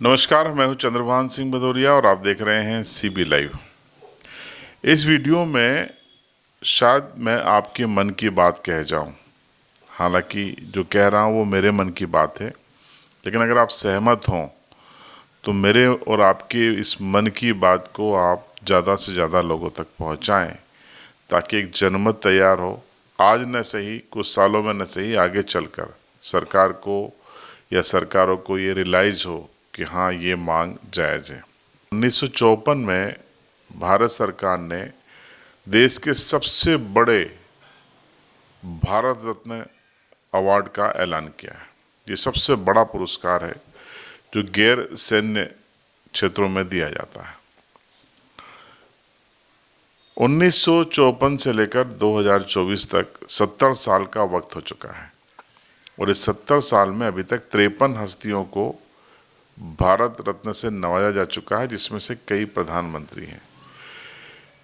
नमस्कार, मैं हूं चंद्रभान सिंह भदौरिया और आप देख रहे हैं सीबी लाइव। इस वीडियो में शायद मैं आपके मन की बात कह जाऊं। हालांकि जो कह रहा हूं वो मेरे मन की बात है, लेकिन अगर आप सहमत हों तो मेरे और आपके इस मन की बात को आप ज़्यादा से ज़्यादा लोगों तक पहुंचाएं, ताकि एक जनमत तैयार हो। आज न सही, कुछ सालों में न सही, आगे चलकर सरकार को या सरकारों को ये रियलाइज हो कि हाँ, ये मांग जायज़ है। 1954 में भारत सरकार ने देश के सबसे बड़े भारत रत्न अवार्ड का ऐलान किया है। ये सबसे बड़ा पुरस्कार है जो गैर सैन्य क्षेत्रों में दिया जाता है। 1954 से लेकर 2024 तक 70 साल का वक्त हो चुका है और इस 70 साल में अभी तक 53 हस्तियों को भारत रत्न से नवाजा जा चुका है, जिसमें से कई प्रधानमंत्री हैं।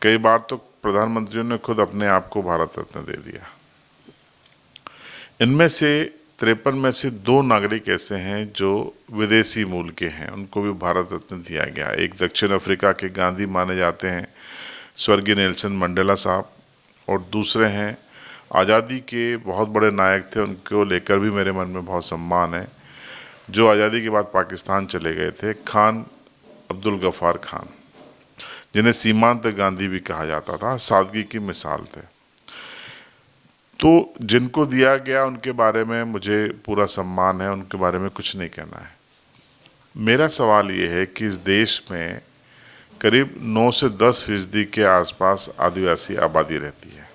कई बार तो प्रधानमंत्रियों ने खुद अपने आप को भारत रत्न दे दिया। इनमें से 53 में से 2 नागरिक ऐसे हैं जो विदेशी मूल के हैं, उनको भी भारत रत्न दिया गया। एक दक्षिण अफ्रीका के गांधी माने जाते हैं स्वर्गीय नेल्सन मंडेला साहब, और दूसरे हैं आज़ादी के बहुत बड़े नायक थे, उनको लेकर भी मेरे मन में बहुत सम्मान है, जो आज़ादी के बाद पाकिस्तान चले गए थे, खान अब्दुल गफ्फार खान, जिन्हें सीमांत गांधी भी कहा जाता था। सादगी की मिसाल थे। तो जिनको दिया गया उनके बारे में मुझे पूरा सम्मान है, उनके बारे में कुछ नहीं कहना है। मेरा सवाल ये है कि इस देश में करीब 9 से 10% के आसपास आदिवासी आबादी रहती है,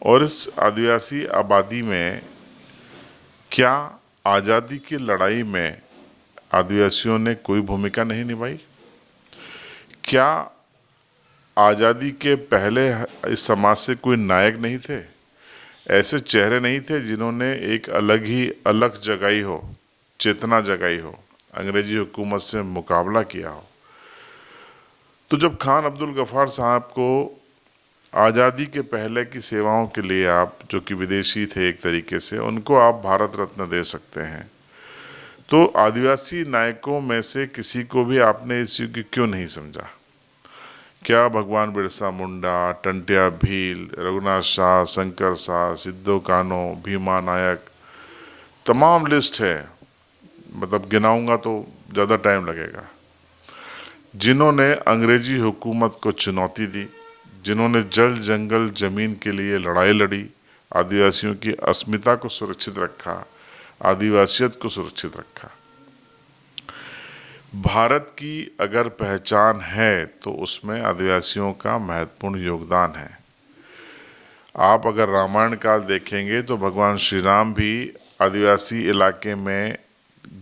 और इस आदिवासी आबादी में क्या आज़ादी की लड़ाई में आदिवासियों ने कोई भूमिका नहीं निभाई? क्या आज़ादी के पहले इस समाज से कोई नायक नहीं थे? ऐसे चेहरे नहीं थे जिन्होंने एक अलग जगाई हो, चेतना जगाई हो, अंग्रेजी हुकूमत से मुकाबला किया हो? तो जब खान अब्दुल गफ्फार साहब को आज़ादी के पहले की सेवाओं के लिए, आप जो कि विदेशी थे एक तरीके से, उनको आप भारत रत्न दे सकते हैं, तो आदिवासी नायकों में से किसी को भी आपने इस युग क्यों नहीं समझा? क्या भगवान बिरसा मुंडा, टंट्या भील, रघुनाथ शाह, शंकर शाह, सिद्धो कान्हो, भीमा नायक, तमाम लिस्ट है, मतलब गिनाऊंगा तो ज़्यादा टाइम लगेगा, जिन्होंने अंग्रेजी हुकूमत को चुनौती दी, जिन्होंने जल जंगल ज़मीन के लिए लड़ाई लड़ी, आदिवासियों की अस्मिता को सुरक्षित रखा, आदिवासियत को सुरक्षित रखा। भारत की अगर पहचान है तो उसमें आदिवासियों का महत्वपूर्ण योगदान है। आप अगर रामायण काल देखेंगे तो भगवान श्री राम भी आदिवासी इलाके में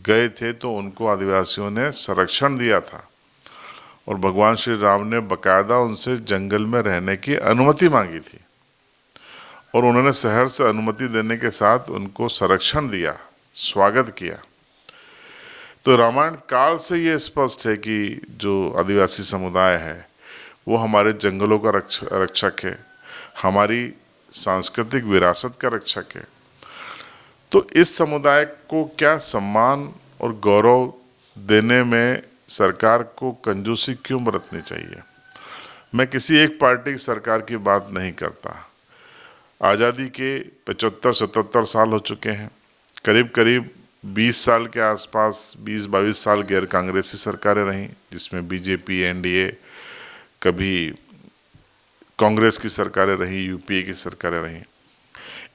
गए थे, तो उनको आदिवासियों ने संरक्षण दिया था, और भगवान श्री राम ने बकायदा उनसे जंगल में रहने की अनुमति मांगी थी, और उन्होंने शहर से अनुमति देने के साथ उनको संरक्षण दिया, स्वागत किया। तो रामायण काल से ये स्पष्ट है कि जो आदिवासी समुदाय है वो हमारे जंगलों का रक्षक है, हमारी सांस्कृतिक विरासत का रक्षक है। तो इस समुदाय को क्या सम्मान और गौरव देने में सरकार को कंजूसी क्यों बरतनी चाहिए? मैं किसी एक पार्टी की सरकार की बात नहीं करता। आज़ादी के 75-77 साल हो चुके हैं। करीब करीब 20 साल के आसपास, 20-22 साल गैर कांग्रेसी सरकारें रहीं, जिसमें बीजेपी, एनडीए, कभी कांग्रेस की सरकारें रहीं, यूपीए की सरकारें रहीं।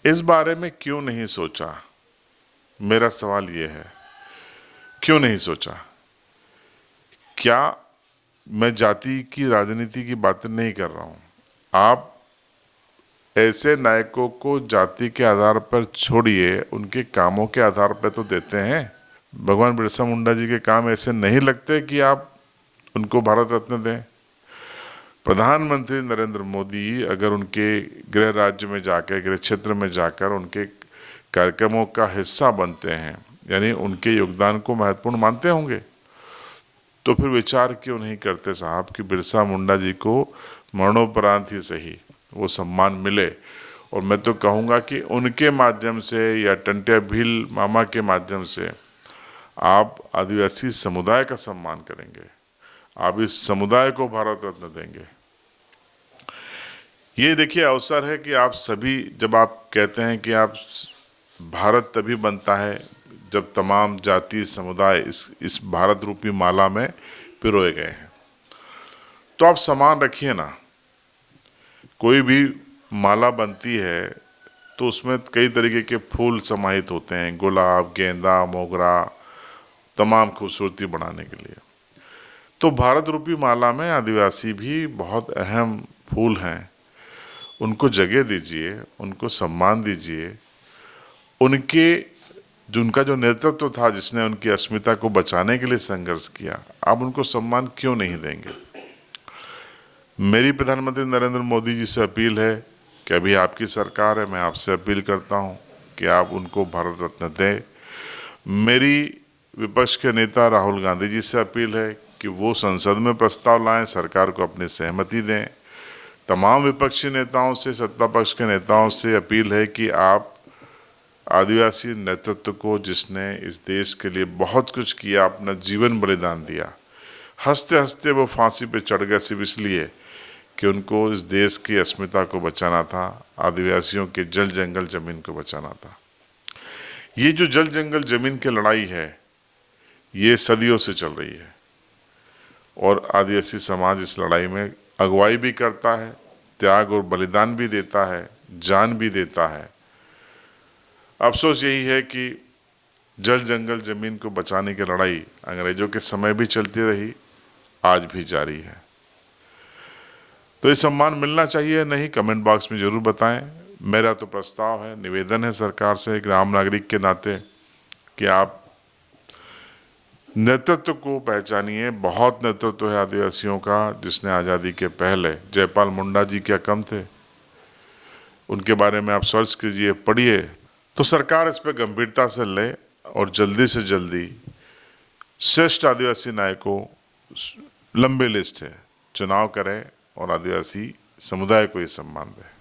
इस बारे में क्यों नहीं सोचा? मेरा सवाल ये है, क्यों नहीं सोचा? क्या मैं जाति की राजनीति की बातें नहीं कर रहा हूँ। आप ऐसे नायकों को जाति के आधार पर छोड़िए, उनके कामों के आधार पर तो देते हैं। भगवान बिरसा मुंडा जी के काम ऐसे नहीं लगते कि आप उनको भारत रत्न दें। प्रधानमंत्री नरेंद्र मोदी अगर उनके गृह राज्य में जाकर, गृह क्षेत्र में जाकर उनके कार्यक्रमों का हिस्सा बनते हैं, यानी उनके योगदान को महत्वपूर्ण मानते होंगे, तो फिर विचार क्यों नहीं करते साहब कि बिरसा मुंडा जी को मरणोपरांत ही सही वो सम्मान मिले? और मैं तो कहूँगा कि उनके माध्यम से या टंट्या भील मामा के माध्यम से आप आदिवासी समुदाय का सम्मान करेंगे, आप इस समुदाय को भारत रत्न देंगे। ये देखिए अवसर है कि आप सभी, जब आप कहते हैं कि आप भारत तभी बनता है जब तमाम जाति समुदाय इस भारत रूपी माला में पिरोए गए हैं, तो आप सम्मान रखिए ना। कोई भी माला बनती है तो उसमें कई तरीके के फूल समाहित होते हैं, गुलाब, गेंदा, मोगरा, तमाम खूबसूरती बढ़ाने के लिए। तो भारत रूपी माला में आदिवासी भी बहुत अहम फूल हैं, उनको जगह दीजिए, उनको सम्मान दीजिए। उनका जो नेतृत्व था, जिसने उनकी अस्मिता को बचाने के लिए संघर्ष किया, आप उनको सम्मान क्यों नहीं देंगे? मेरी प्रधानमंत्री नरेंद्र मोदी जी से अपील है कि अभी आपकी सरकार है, मैं आपसे अपील करता हूं कि आप उनको भारत रत्न दें। मेरी विपक्ष के नेता राहुल गांधी जी से अपील है कि वो संसद में प्रस्ताव लाएं, सरकार को अपनी सहमति दें। तमाम विपक्षी नेताओं से, सत्ता पक्ष के नेताओं से अपील है कि आप आदिवासी नेतृत्व को, जिसने इस देश के लिए बहुत कुछ किया, अपना जीवन बलिदान दिया, हंसते हंसते वो फांसी पे चढ़ गए सिर्फ इसलिए कि उनको इस देश की अस्मिता को बचाना था, आदिवासियों के जल जंगल जमीन को बचाना था। ये जो जल जंगल जमीन की लड़ाई है, ये सदियों से चल रही है और आदिवासी समाज इस लड़ाई में अगुवाई भी करता है, त्याग और बलिदान भी देता है, जान भी देता है। अफसोस यही है कि जल जंगल जमीन को बचाने की लड़ाई अंग्रेजों के समय भी चलती रही, आज भी जारी है। तो ये सम्मान मिलना चाहिए नहीं, कमेंट बॉक्स में जरूर बताएं। मेरा तो प्रस्ताव है, निवेदन है सरकार से एक आम नागरिक के नाते कि आप नेतृत्व को पहचानिए। बहुत नेतृत्व है आदिवासियों का, जिसने आज़ादी के पहले, जयपाल मुंडा जी क्या कम थे, उनके बारे में आप सर्च कीजिए, पढ़िए। तो सरकार इस पर गंभीरता से ले और जल्दी से जल्दी श्रेष्ठ आदिवासी नायकों, लंबी लिस्ट है, चुनाव करें और आदिवासी समुदाय को ये सम्मान दें।